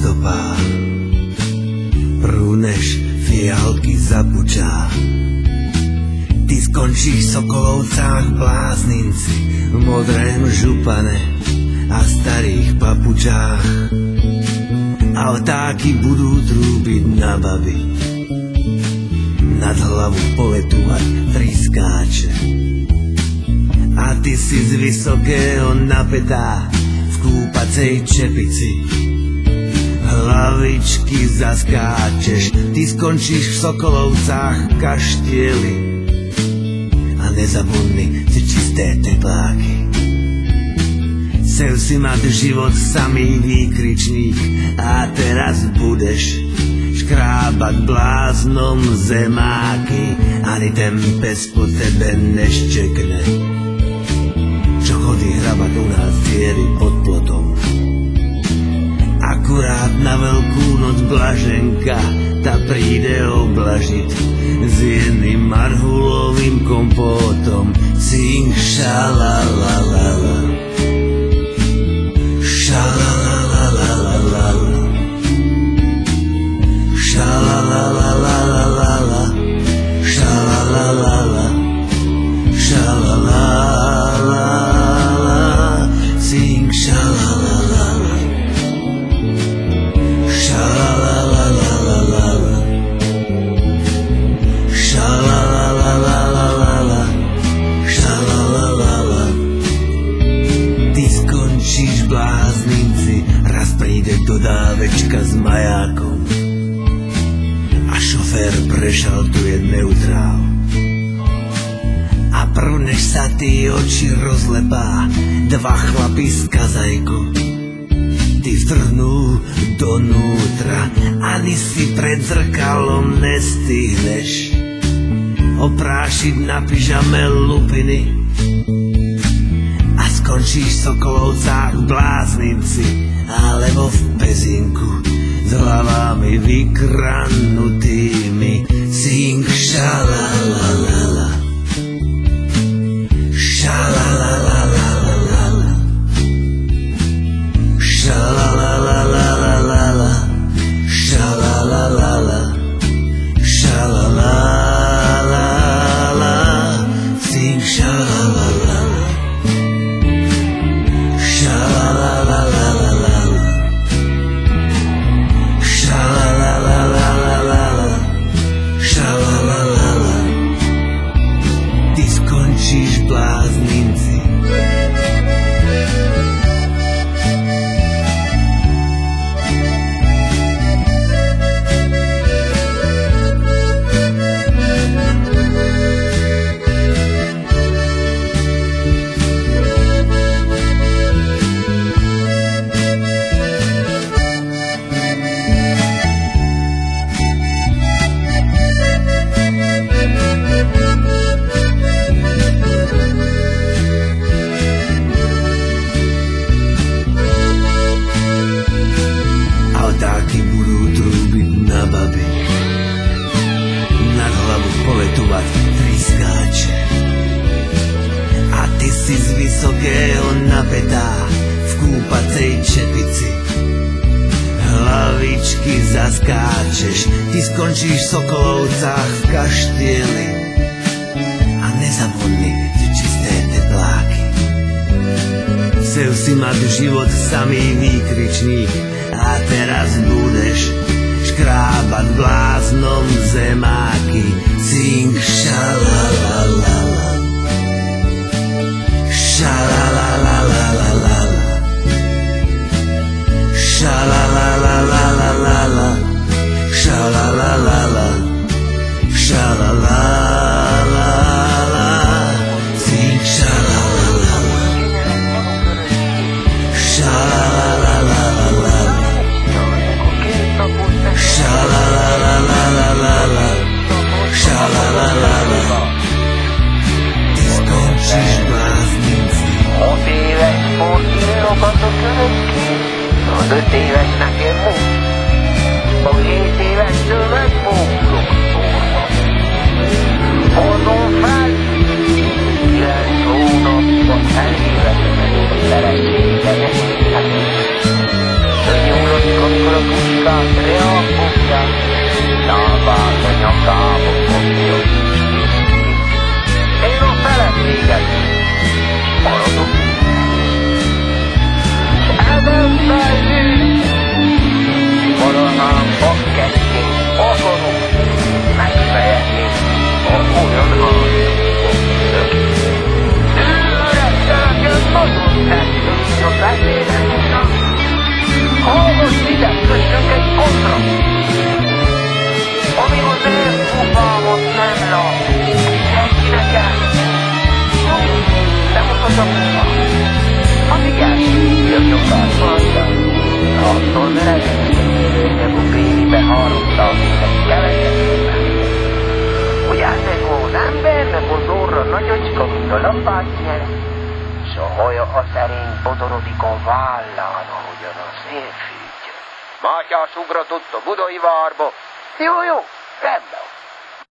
stopách. Prúneš, fialky zabučá. Ty skončíš v Sokolovcách, blázninci, v modrém župane a starých papučách. A vtáky budú trúbiť na baby, nad hlavu poletúvať triskáče. A ty si z vysokého napätá v kúpacej čepici, hlavičky zaskáčeš. Ty skončíš v Sokolovcách, v kaštieli a nezabudni si čisté tepláky. Chcel si mať život samý výkričník a teraz budeš škrábať bláznom zemáky. Ani ten pes po tebe neščekne, čo chodí hrabať u nás diery pod plotom. Akurát na Veľkú noc Blaženka tá príde oblažiť s jedným marhulovým kompótom. Sing šalalalala, šalalalala, šalalalala, šalalalala, šalalalala, sing šalalalala, šalalalala, šalalalala, šalalalala. Ty skončíš, blázninci, raz príde dodávečka s majákom a šofér prešaltuje neutrál. A prúneš sa, ty oči rozlepá, dva chlapi z kazajku. Ty vtrhnú donútra, ani si pred zrkalom nestihneš oprášiť na pyžame lupiny. A skončíš v Sokolovcách, bláznici, alebo v Pezinku s hlavami vykranutými. Sing šalalalala, šalalalala, šalalalala, šalalalala, šalalalala, sing šalalalala, šalalalala, šalalalala, šalalalala. Ty skončíš, blázninci. Vtáky budú trúbiť na baby, nad hlavu poletúvať triskáče. A ty si z vysokého napätá v kúpacej čepici, hlavičky zaskáčeš. Ty skončíš v Sokolovcách, v kaštieli a nezabudni si čisté tepláky. Chcel si mať život samý výkričník a teraz budeš škrábať bláznom zemáky. Sing šalalalala, šalalalala, šalalalala, šalalalala, šalalalala, sing šalalalala, šalalalala, šalalalala, šalalalala. Ty skončíš, blázninci. 6 éves sportírok a követki, az 5 éves nekem most, a 7 évestől megfogok szórva. Hozom fel, 9 hónapban elévetem a szerencségemet. Szörnyúlott, amikor a harapta, akinek keveset. Hogy ennek az embernek az orra nagyocska, mint a lapátnyele, s a haja a szerény bodorodik a vállán, ahogyan a szél fűtje. Mátyás ugratott a budai várba. Jó, rendben.